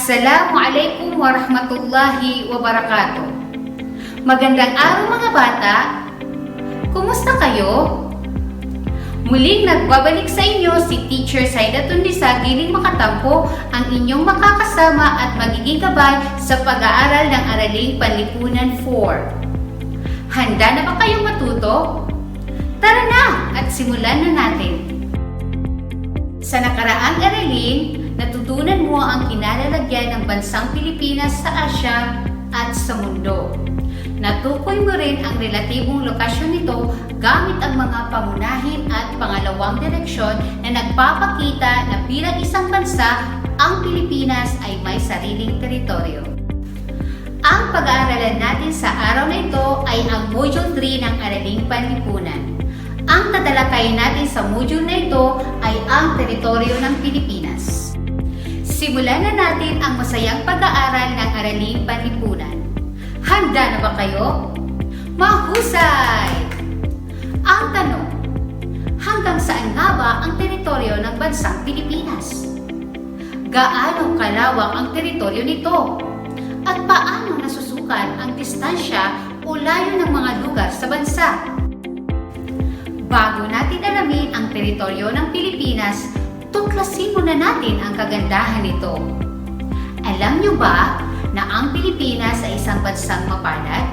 Assalamualaikum warahmatullahi wabarakatuh. Magandang araw mga bata. Kumusta kayo? Muling nagbabalik sa inyo si Teacher Saida Tundisa, giling makatampo ang inyong makakasama at magiging gabay sa pag-aaral ng Araling Panlipunan 4. Handa na ba kayong matuto? Tara na at simulan na natin. Sa nakaraang aralin, natutunan mo ang kinalalagyan ng bansang Pilipinas sa Asya at sa mundo. Natukoy mo rin ang relatibong lokasyon nito gamit ang mga pangunahin at pangalawang direksyon na nagpapakita na bilang isang bansa, ang Pilipinas ay may sariling teritoryo. Ang pag-aaralan natin sa araw na ito ay ang Module 3 ng Araling Panlipunan. Ang tatalakayin natin sa module na ito ay ang teritoryo ng Pilipinas. Simulan na natin ang masayang pag-aaral ng Araling Panlipunan. Handa na ba kayo? Mahusay! Ang tanong, hanggang saan nga ba ang teritoryo ng bansang Pilipinas? Gaano kalawak ang teritoryo nito? At paano nasusukat ang distansya o layo ng mga lugar sa bansa? Bago natin alamin ang teritoryo ng Pilipinas, tuklasin muna natin ang kagandahan nito. Alam niyo ba na ang Pilipinas ay isang bansang mapalad?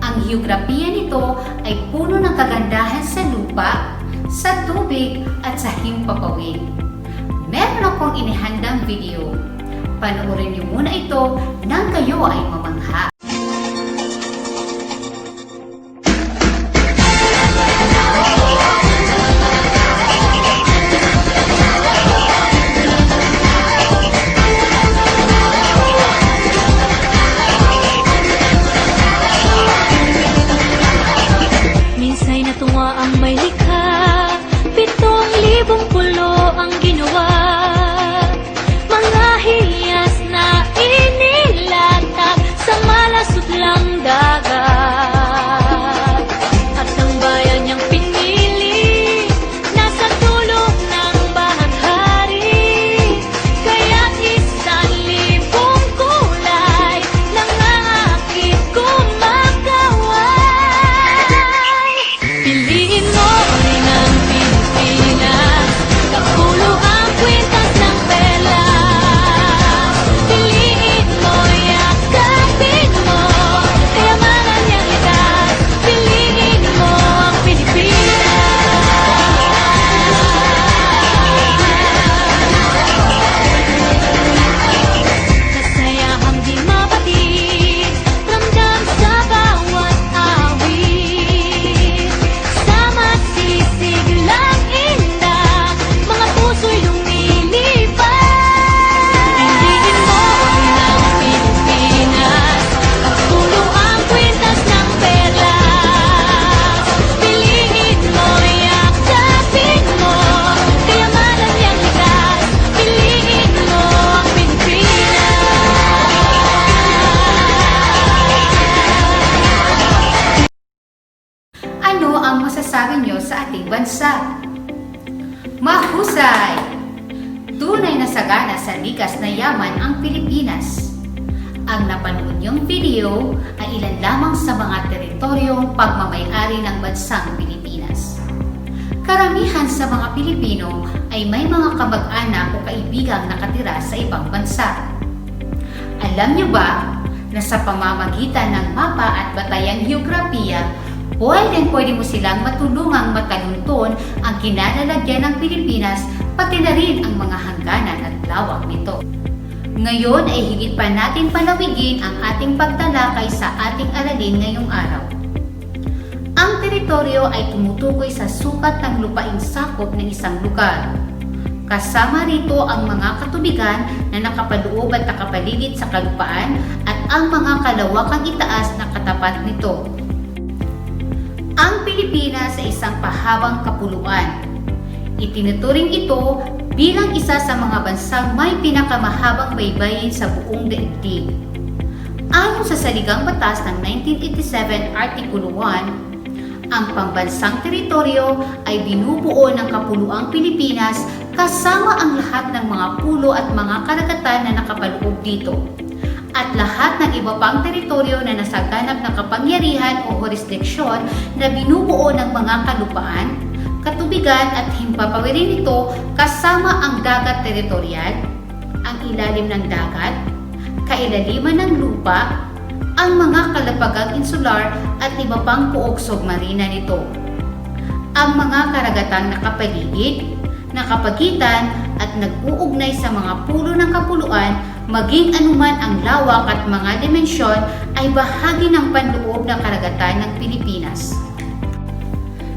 Ang heograpiya nito ay puno ng kagandahan sa lupa, sa tubig at sa himpapawid. Meron akong inihandang video. Panoorin niyo muna ito nang kayo ay mamangha. Masasabi nyo sa ating bansa? Mahusay! Tunay na sagana sa likas na yaman ang Pilipinas. Ang napanood niyong video ay ilan lamang sa mga teritoryong pagmamay-ari ng bansang Pilipinas. Karamihan sa mga Pilipino ay may mga kamag-anak o kaibigang nakatira sa ibang bansa. Alam niyo ba na sa pamamagitan ng mapa at batayang heograpiya, pwede mo silang matulungang matalunton ang kinalalagyan ng Pilipinas, pati na rin ang mga hangganan at lawak nito. Ngayon ay higit pa natin palawigin ang ating pagtalakay sa ating aralin ngayong araw. Ang teritoryo ay tumutukoy sa sukat ng lupaing sakop ng isang lugar. Kasama rito ang mga katubigan na nakapaloob at nakapaligid sa kalupaan at ang mga kalawakang itaas na katapat nito. Ang Pilipinas ay isang pahabang kapuluan. Itinuturing ito bilang isa sa mga bansang may pinakamahabang baybayin sa buong daigdig. Ayon sa Saligang Batas ng 1987 Artikulo 1, Ang pambansang teritoryo ay binubuo ng Kapuluang Pilipinas kasama ang lahat ng mga pulo at mga karagatan na nakapaloob dito, at lahat ng iba pang teritoryo na nasaganap ng kapangyarihan o jurisdiksyon na binubuo ng mga kalupaan, katubigan at himpapawirin nito kasama ang dagat teritorial, ang ilalim ng dagat, kailaliman ng lupa, ang mga kalapagang insular at iba pang puok submarina nito. Ang mga karagatang nakapaligid, nakapagitan at nag-uugnay sa mga pulo ng kapuluan, maging anuman ang lawak at mga dimensyon, ay bahagi ng panloob ng karagatan ng Pilipinas.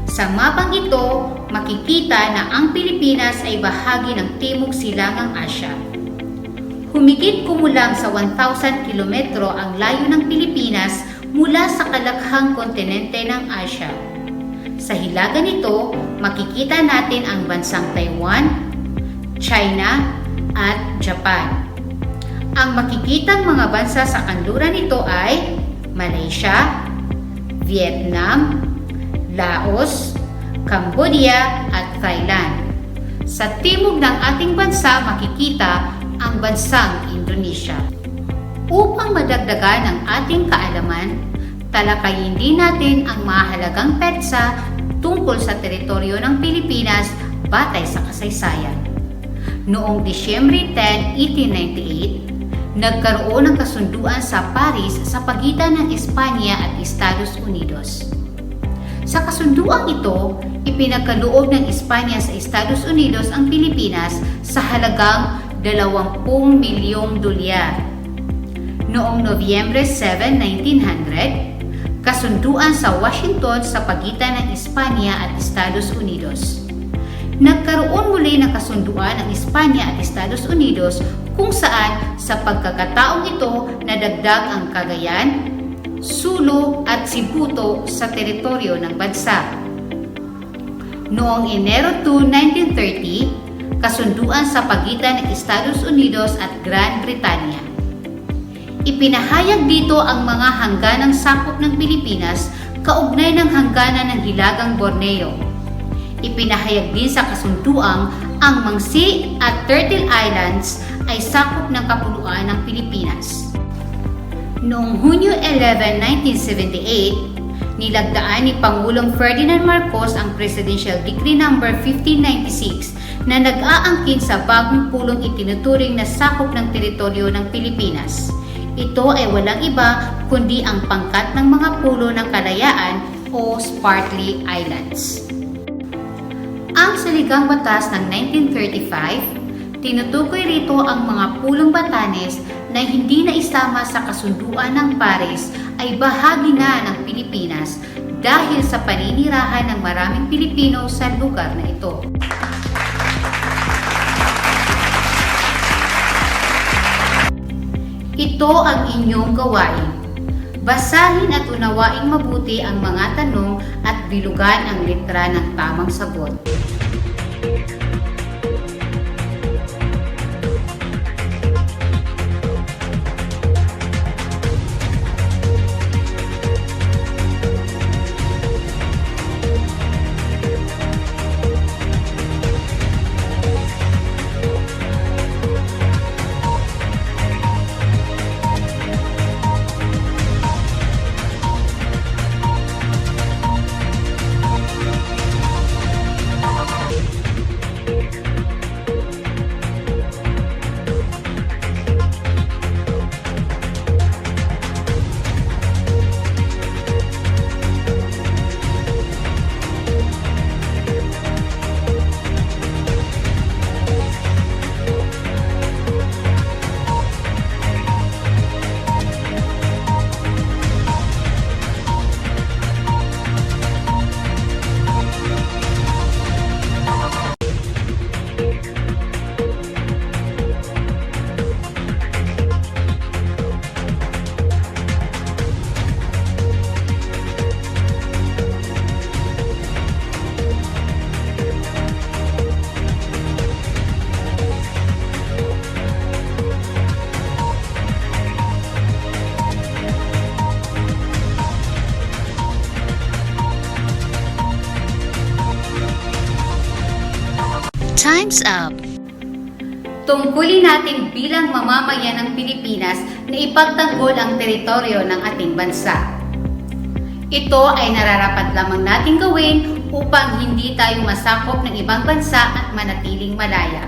Sa mapang ito, makikita na ang Pilipinas ay bahagi ng Timog Silangang Asya. Humigit kumulang sa 1,000 kilometro ang layo ng Pilipinas mula sa kalakhang kontinente ng Asya. Sa hilaga nito, makikita natin ang bansang Taiwan, China, at Japan. Ang makikitang mga bansa sa kanluran nito ay Malaysia, Vietnam, Laos, Cambodia, at Thailand. Sa timog ng ating bansa makikita ang bansang Indonesia. Upang madagdagan ang ating kaalaman, talakayin din natin ang mahalagang petsa tungkol sa teritoryo ng Pilipinas batay sa kasaysayan. Noong Disyembre 10, 1898, nagkaroon ng kasunduan sa Paris sa pagitan ng Espanya at Estados Unidos. Sa kasunduang ito, ipinagkaloob ng Espanya sa Estados Unidos ang Pilipinas sa halagang 20 milyong dolyar. Noong Nobyembre 7, 1900, kasunduan sa Washington sa pagitan ng Espanya at Estados Unidos. Nagkaroon muli ng kasunduan ng Espanya at Estados Unidos kung saan sa pagkakataong ito nadagdag ang Cagayan, Sulu at Sibuto sa teritoryo ng bansa. Noong Enero 2, 1930, kasunduan sa pagitan ng Estados Unidos at Gran Britanya. Ipinahayag dito ang mga hangganang sakop ng Pilipinas kaugnay ng hangganan ng Hilagang Borneo. Ipinahayag din sa kasunduang ang Mangsi at Turtle Islands ay sakop ng kapuluan ng Pilipinas. Noong Hunyo 11, 1978, nilagdaan ni Pangulong Ferdinand Marcos ang Presidential Decree No. 1596 na nag-aangkin sa bagong pulong itinuturing na sakop ng teritoryo ng Pilipinas. Ito ay walang iba kundi ang pangkat ng mga pulo ng Kalayaan o Spratly Islands. Ang saligang batas ng 1935, tinutukoy rito ang mga pulong Batanes na hindi na isama sa kasunduan ng Paris ay bahagi na ng Pilipinas dahil sa paninirahan ng maraming Pilipino sa lugar na ito. Ito ang inyong gawain. Basahin at unawaing mabuti ang mga tanong at bilugan ang letra ng tamang sagot. Time's up! Tungkulin natin bilang mamamayan ng Pilipinas na ipagtanggol ang teritoryo ng ating bansa. Ito ay nararapat lamang nating gawin upang hindi tayo masakop ng ibang bansa at manatiling malaya.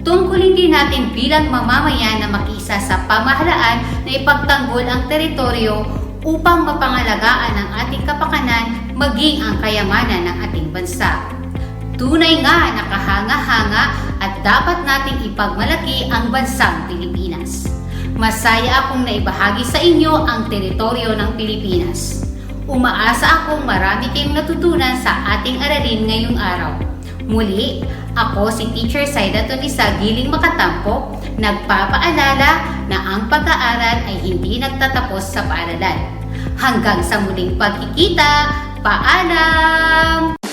Tungkulin din natin bilang mamamayan na makiisa sa pamahalaan na ipagtanggol ang teritoryo upang mapangalagaan ang ating kapakanan maging ang kayamanan ng ating bansa. Tunay nga na kahanga-hanga at dapat nating ipagmalaki ang bansang Pilipinas. Masaya akong naibahagi sa inyo ang teritoryo ng Pilipinas. Umaasa akong marami kayong natutunan sa ating aralin ngayong araw. Muli, ako si Teacher Saida Tunisa Giling Makatampo, nagpapaalala na ang pag-aaral ay hindi nagtatapos sa paaralan. Hanggang sa muling pagkikita, paalam!